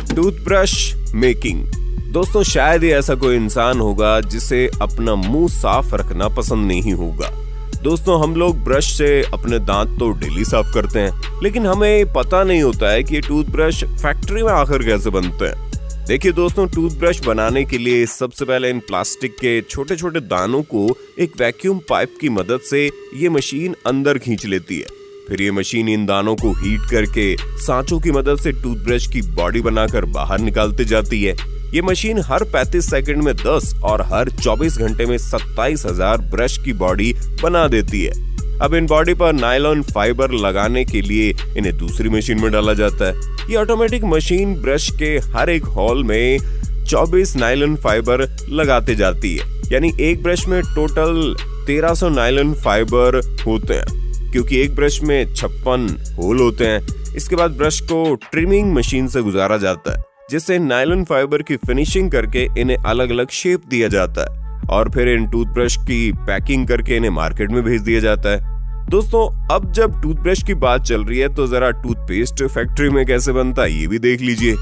Toothbrush making. दोस्तों शायद ही ऐसा कोई इंसान होगा जिसे अपना मुंह साफ रखना पसंद नहीं होगा। दोस्तों हम लोग ब्रश से अपने दांत तो डेली साफ करते हैं, लेकिन हमें पता नहीं होता है कि ये टूथब्रश फैक्ट्री में आखिर कैसे बनते हैं। देखिए दोस्तों, टूथब्रश बनाने के लिए सबसे पहले इन प्लास्टिक के छोटे छोटे दानों को एक वैक्यूम पाइप की मदद से ये मशीन अंदर खींच लेती है। फिर ये मशीन इन दानों को हीट करके सांचों की मदद से टूथब्रश की बॉडी बनाकर बाहर निकालती जाती है। ये मशीन हर 35 सेकंड में 10 और हर 24 घंटे में 27,000 ब्रश की बॉडी बना देती है। अब इन बॉडी पर नायलॉन फाइबर लगाने के लिए इन्हें दूसरी मशीन में डाला जाता है। ये ऑटोमेटिक मशीन ब्रश के हर एक होल में 24 नायलॉन फाइबर लगाते जाती है, यानी एक ब्रश में टोटल 1300 नायलॉन फाइबर होते हैं, क्योंकि एक ब्रश में 56 होल होते हैं। इसके बाद ब्रश को ट्रिमिंग मशीन से गुजारा जाता है, जिससे नायलॉन फाइबर की फिनिशिंग करके इन्हें अलग अलग शेप दिया जाता है और फिर इन टूथब्रश की पैकिंग करके इन्हें मार्केट में भेज दिया जाता है। दोस्तों अब जब टूथब्रश की बात चल रही है तो जरा टूथपेस्ट फैक्ट्री में कैसे बनता है ये भी देख लीजिए।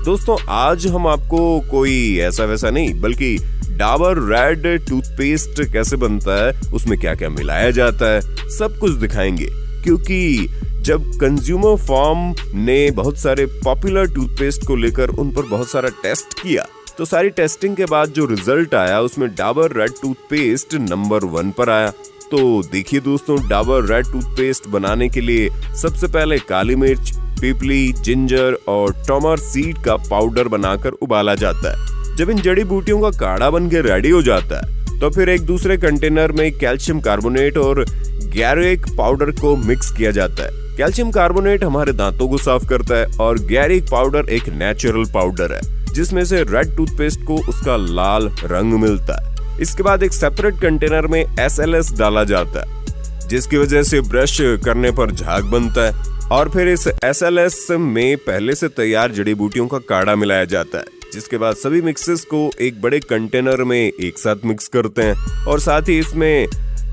दोस्तों आज हम आपको कोई ऐसा वैसा नहीं बल्कि डाबर रेड टूथपेस्ट कैसे बनता है, उसमें क्या क्या मिलाया जाता है, सब कुछ दिखाएंगे। क्योंकि जब कंज्यूमर फॉर्म ने बहुत सारे पॉपुलर टूथपेस्ट को लेकर उन पर बहुत सारा टेस्ट किया, तो सारी टेस्टिंग के बाद जो रिजल्ट आया उसमें डाबर रेड टूथपेस्ट नंबर 1 पर आया। तो देखिए दोस्तों, डाबर रेड टूथपेस्ट बनाने के लिए सबसे पहले काली मिर्च, पीपली, जिंजर और टोमर सीड का पाउडर बनाकर उबाला जाता है। जब इन जड़ी बूटियों का काढ़ा बनकर रेडी हो जाता है तो फिर एक दूसरे कंटेनर में कैल्शियम कार्बोनेट और गैरिक पाउडर को मिक्स किया जाता है। कैल्शियम कार्बोनेट हमारे दांतों को साफ करता है और गैरिक पाउडर एक नेचुरल पाउडर है जिसमें से रेड टूथपेस्ट को उसका लाल रंग मिलता है। इसके बाद एक सेपरेट कंटेनर में SLS डाला जाता है, जिसकी वजह से ब्रश करने पर झाग बनता है और फिर इस SLS में पहले से तैयार जड़ी बूटियों का काढ़ा मिलाया जाता है, जिसके बाद सभी मिक्सेस को एक बड़े कंटेनर में एक साथ मिक्स करते हैं और साथ ही इसमें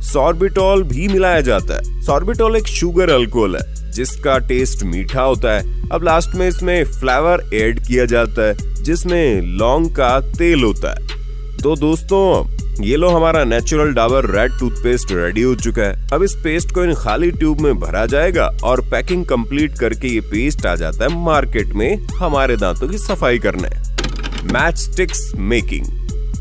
सॉर्बिटॉल भी मिलाया जाता है। सॉर्बिटॉल एक शुगर अल्कोहल है जिसका टेस्ट मीठा होता है। अब लास्ट में इसमें फ्लेवर ऐड किया जाता है जिसमें लौंग का तेल होता है। तो दोस्तों ये लो, हमारा natural Dabur red toothpaste ready हो चुका है। अब इस पेस्ट को इन खाली ट्यूब में भरा जाएगा और पैकिंग कंप्लीट करके ये पेस्ट आ जाता है मार्केट में हमारे दांतों की सफाई करने। Match sticks making.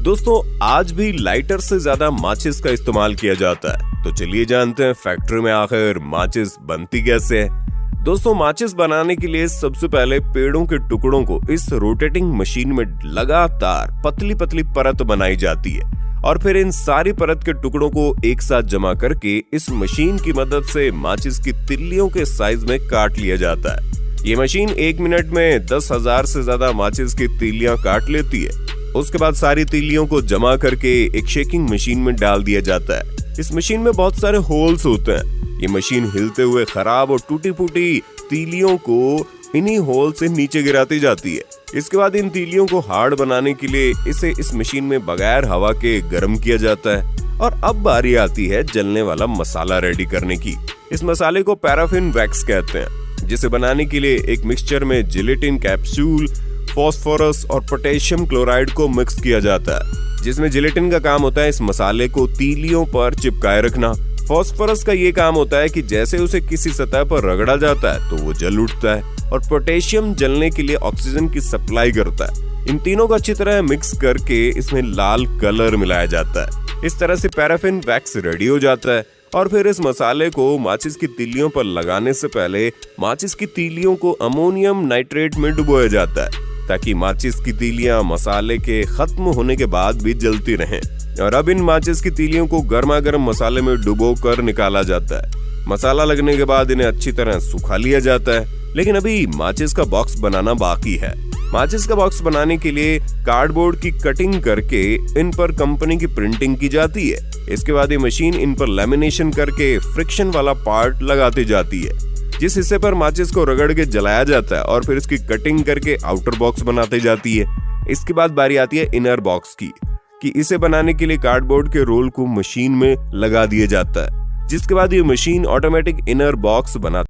दोस्तों आज भी लाइटर से ज्यादा माचिस का इस्तेमाल किया जाता है, तो चलिए जानते हैं फैक्ट्री में आखिर माचिस बनती कैसे है। दोस्तों माचिस बनाने के लिए सबसे पहले पेड़ों के टुकड़ों को इस रोटेटिंग मशीन में लगातार पतली पतली परत बनाई जाती है और फिर इन सारी परत के टुकड़ों को एक साथ जमा करके इस मशीन की मदद से माचिस की तिल्लियों के साइज में काट लिया जाता है। ये मशीन 1 मिनट में 10,000 से ज्यादा माचिस की तीलियां काट लेती है। उसके बाद सारी तीलियों को जमा करके एक शेकिंग मशीन में डाल दिया जाता है। इस मशीन में बहुत सारे होल्स होते हैं। ये मशीन हिलते हुए खराब और टूटी फूटी तीलियों को इन्हीं होल से नीचे गिराती जाती है। इसके बाद इन तीलियों को हार्ड बनाने के लिए इसे इस मशीन में बगैर हवा के गर्म किया जाता है। और अब बारी आती है जलने वाला मसाला रेडी करने की। इस मसाले को पैराफिन वैक्स कहते हैं, जिसे बनाने के लिए एक मिक्सचर में जिलेटिन कैप्सूल, फास्फोरस और पोटेशियम क्लोराइड को मिक्स किया जाता है, जिसमें जिलेटिन का काम होता है इस मसाले को तीलियों पर चिपकाए रखना। फास्फोरस का ये काम होता है कि जैसे उसे किसी सतह पर रगड़ा जाता है तो वो जल उठता है और पोटेशियम जलने के लिए ऑक्सीजन की सप्लाई करता है। इन तीनों को अच्छी तरह मिक्स करके इसमें लाल कलर मिलाया जाता है। इस तरह से पैराफिन वैक्स रेडी हो जाता है और फिर इस मसाले को माचिस की तीलियों पर लगाने से पहले माचिस की तीलियों को अमोनियम नाइट्रेट में डुबोया जाता है, ताकि माचिस की तीलियां मसाले के खत्म होने के बाद भी जलती रहें। और अब इन माचिस की तीलियों को गर्मा गर्म मसाले में डुबो कर निकाला जाता है। मसाला लगने के बाद इन्हें अच्छी तरह सुखा लिया जाता है, लेकिन अभी माचिस का बॉक्स बनाना बाकी है। माचिस का बॉक्स बनाने के लिए कार्डबोर्ड की कटिंग करके इन पर कंपनी की प्रिंटिंग की जाती है। इसके बाद ये मशीन इन पर लेमिनेशन करके फ्रिक्शन वाला पार्ट लगाती जाती है, जिस हिस्से पर माचिस को रगड़ के जलाया जाता है और फिर इसकी कटिंग करके आउटर बॉक्स बनाती जाती है। इसके बाद बारी आती है इनर बॉक्स की, कि इसे बनाने के लिए कार्डबोर्ड के रोल को मशीन में लगा दिया जाता है, जिसके बाद ये मशीन ऑटोमेटिक इनर बॉक्स बनाती